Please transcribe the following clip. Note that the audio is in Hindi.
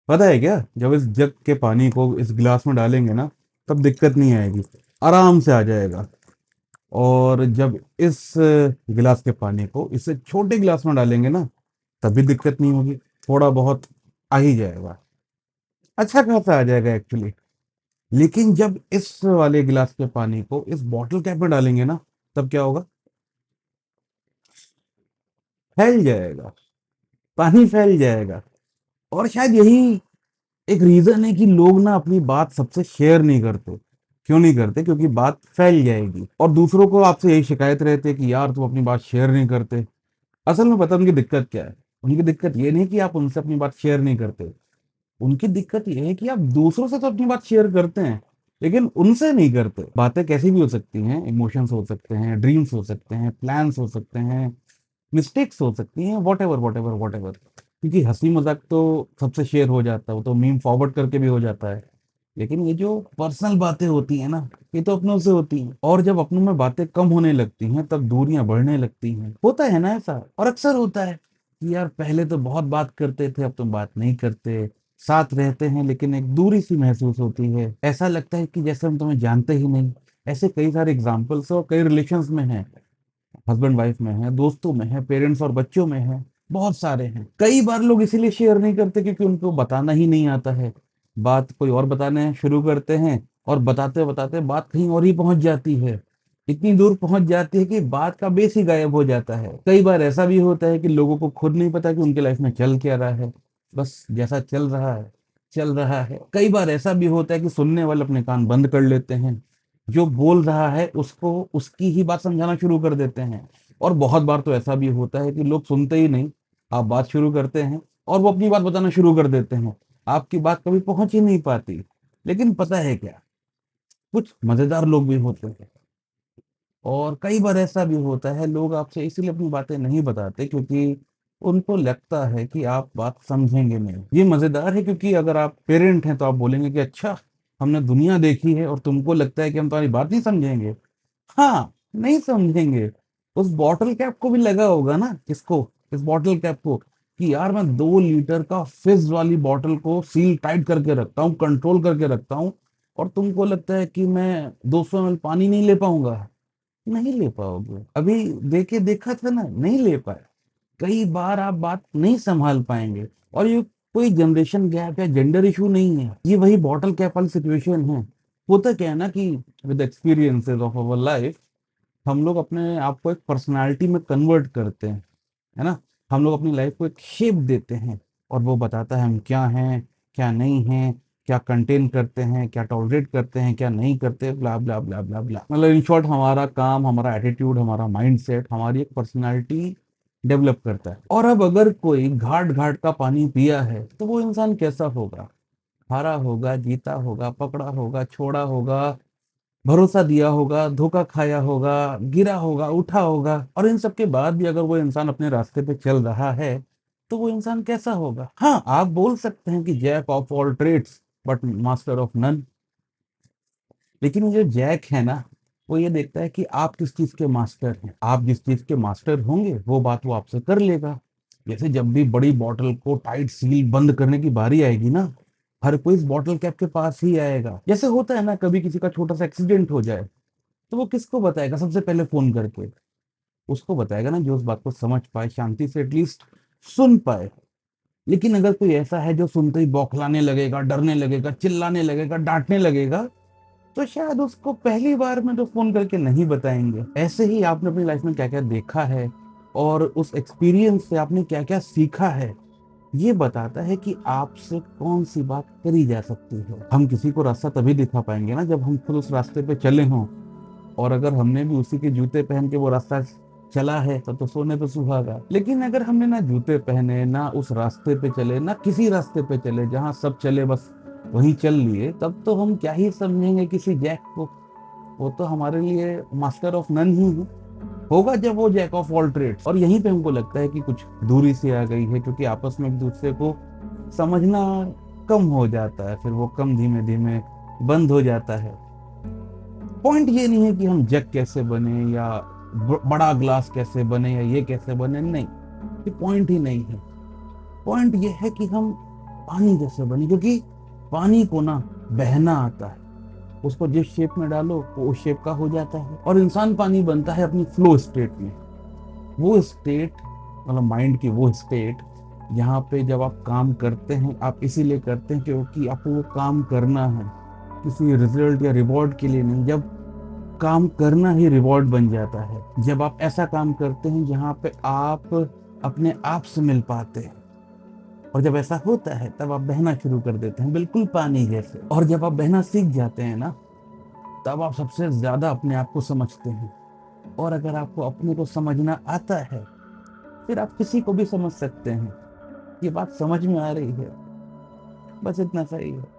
पता है क्या, जब इस जग के पानी को इस गिलास में डालेंगे ना, तब दिक्कत नहीं आएगी, आराम से आ जाएगा। और जब इस गिलास के पानी को इससे छोटे गिलास में डालेंगे ना, तब भी दिक्कत नहीं होगी, थोड़ा बहुत आ ही जाएगा, अच्छा खासा आ जाएगा एक्चुअली। लेकिन जब इस वाले गिलास के पानी को इस बॉटल कैप में डालेंगे ना, तब क्या होगा? फैल जाएगा, पानी फैल जाएगा। और शायद यही एक रीजन है कि लोग ना अपनी बात सबसे शेयर नहीं करते। क्यों नहीं करते? क्योंकि बात फैल जाएगी, और दूसरों को आपसे यही शिकायत रहती है कि यार तुम अपनी बात शेयर नहीं करते। असल में पता है उनकी दिक्कत क्या है? उनकी दिक्कत ये नहीं कि आप उनसे अपनी बात शेयर नहीं करते, उनकी दिक्कत ये है कि आप दूसरों से तो अपनी बात शेयर करते हैं, लेकिन उनसे नहीं करते। बातें कैसी भी हो सकती हैं, इमोशंस हो सकते हैं, ड्रीम्स हो सकते हैं, प्लान्स हो सकते हैं, मिस्टेक्स हो सकती हैं, what ever what ever what ever. क्योंकि हंसी मजाक तो सबसे शेयर हो जाता है, वो तो मीम फॉरवर्ड करके भी हो जाता है। लेकिन ये जो पर्सनल बातें होती हैं ना, ये तो अपनों से होती हैं, और जब अपनों में बातें कम होने लगती हैं तब दूरियां बढ़ने लगती हैं। होता है ना ऐसा, और अक्सर होता है कि यार पहले तो बहुत बात करते थे, अब तो बात नहीं करते। साथ रहते हैं लेकिन एक दूरी सी महसूस होती है, ऐसा लगता है कि जैसे हम तुम्हें जानते ही नहीं। ऐसे कई सारे एग्जाम्पल्स और कई रिलेशंस में हैं, हस्बैंड वाइफ में है, दोस्तों में है, पेरेंट्स और बच्चों में है, बहुत सारे हैं। कई बार लोग इसीलिए शेयर नहीं करते क्योंकि उनको बताना ही नहीं आता है। बात कोई और बताने शुरू करते हैं, और बताते बताते बात कहीं और ही पहुंच जाती है। इतनी दूर पहुंच जाती है कि बात का बेस ही गायब हो जाता है। कई बार ऐसा भी होता है कि लोगों को खुद नहीं पता कि उनके लाइफ में चल क्या रहा है, बस जैसा चल रहा है चल रहा है। कई बार ऐसा भी होता है कि सुनने वाले अपने कान बंद कर लेते हैं, जो बोल रहा है उसको उसकी ही बात समझाना शुरू कर देते हैं। और बहुत बार तो ऐसा भी होता है कि लोग सुनते ही नहीं, आप बात शुरू करते हैं और वो अपनी बात बताना शुरू कर देते हैं, आपकी बात कभी पहुंच ही नहीं पाती। लेकिन पता है क्या, कुछ मजेदार लोग भी होते हैं, और कई बार ऐसा भी होता है लोग आपसे इसीलिए अपनी बातें नहीं बताते क्योंकि उनको लगता है कि आप बात समझेंगे नहीं। ये मजेदार है क्योंकि अगर आप पेरेंट हैं तो आप बोलेंगे कि अच्छा, हमने दुनिया देखी है और तुमको लगता है कि हम तुम्हारी बात नहीं समझेंगे। हाँ, नहीं समझेंगे। उस बॉटल कैप को भी लगा होगा ना, किसको? इस बॉटल कैप को, कि यार मैं 2 लीटर का फिज वाली बॉटल को सील टाइट करके रखता हूँ, कंट्रोल करके रखता हूँ, और तुमको लगता है कि मैं 200 ml पानी नहीं ले पाऊंगा। नहीं ले पाओगे, अभी देखे देखा था ना, नहीं ले पाए। कई बार आप बात नहीं संभाल पाएंगे। और ये कोई जनरेशन गैप या जेंडर इशू नहीं है, ये वही बॉटल कैप वाली सिचुएशन है। होता क्या है ना कि with experiences of our life, हम लोग अपने आप को एक पर्सनालिटी में कन्वर्ट करते हैं, है ना। हम लोग अपनी लाइफ को एक शेप देते हैं, और वो बताता है हम क्या हैं, क्या नहीं हैं, क्या कंटेन करते हैं, क्या टॉलरेट करते हैं, क्या नहीं करते, ब्ला ब्ला ब्ला ब्ला ब्ला। मतलब इन शॉर्ट, हमारा काम, हमारा एटीट्यूड, हमारा माइंडसेट हमारी एक पर्सनालिटी डेवलप करता है। और अब अगर कोई घाट घाट का पानी पिया है तो वो इंसान कैसा होगा? हारा होगा, जीता होगा, पकड़ा होगा, छोड़ा होगा, भरोसा दिया होगा, धोखा खाया होगा, गिरा होगा, उठा होगा। और इन सब के बाद भी अगर वो इंसान अपने रास्ते पे चल रहा है, तो वो इंसान कैसा होगा? हाँ, आप बोल सकते हैं कि jack of all trades but master of none. लेकिन ये जो जैक है ना, वो ये देखता है कि आप किस चीज के मास्टर हैं। आप जिस चीज के मास्टर होंगे वो बात वो आपसे कर लेगा। जैसे जब भी बड़ी बॉटल को टाइट सील बंद करने की बारी आएगी ना, हर कोई इस बॉटल कैप के पास ही आएगा। जैसे होता है ना, कभी किसी का छोटा सा एक्सीडेंट हो जाए, तो वो किसको बताएगा? सबसे पहले फोन करके उसको बताएगा ना, जो उस बात को समझ पाए, शांति से एटलीस्ट सुन पाए। लेकिन अगर कोई ऐसा है जो सुनते ही बौखलाने लगेगा, डरने लगेगा, चिल्लाने लगेगा, डांटने लगेगा, तो शायद उसको पहली बार में तो फोन करके नहीं बताएंगे। ऐसे ही आपने अपनी लाइफ में क्या क्या देखा है, और उस एक्सपीरियंस से आपने क्या क्या सीखा है, ये बताता है कि आपसे कौन सी बात करी जा सकती है। हम किसी को रास्ता तभी दिखा पाएंगे ना जब हम खुद उस रास्ते पे चले हों, और अगर हमने भी उसी के जूते पहन के वो रास्ता चला है तो सोने पे सुहागा। लेकिन अगर हमने ना जूते पहने, ना उस रास्ते पे चले, ना किसी रास्ते पे चले, जहां सब चले बस वहीं चल लिए, तब तो हम क्या ही समझेंगे किसी जैक को। वो तो हमारे लिए मास्टर ऑफ नन ही है, होगा जब वो जैक ऑफ ऑल ट्रेड्स। और यहीं पे हमको लगता है कि कुछ दूरी सी आ गई है, क्योंकि आपस में एक दूसरे को समझना कम हो जाता है, फिर वो कम धीमे धीमे बंद हो जाता है। पॉइंट ये नहीं है कि हम जग कैसे बने, या बड़ा ग्लास कैसे बने, या ये कैसे बने, नहीं, ये पॉइंट ही नहीं है। पॉइंट ये है कि हम पानी जैसे बनी, क्योंकि पानी को ना बहना आता है, उसको जिस शेप में डालो वो उस शेप का हो जाता है। और इंसान पानी बनता है अपनी फ्लो स्टेट में। वो स्टेट मतलब माइंड की वो स्टेट, यहाँ पे जब आप काम करते हैं, आप इसीलिए करते हैं क्योंकि आपको वो काम करना है, किसी रिजल्ट या रिवॉर्ड के लिए नहीं। जब काम करना ही रिवॉर्ड बन जाता है, जब आप ऐसा काम करते हैं जहाँ पे आप अपने आप से मिल पाते हैं, और जब ऐसा होता है तब आप बहना शुरू कर देते हैं, बिल्कुल पानी जैसे। और जब आप बहना सीख जाते हैं ना, तब आप सबसे ज्यादा अपने आप को समझते हैं। और अगर आपको अपने को समझना आता है, फिर आप किसी को भी समझ सकते हैं। ये बात समझ में आ रही है? बस इतना सही है।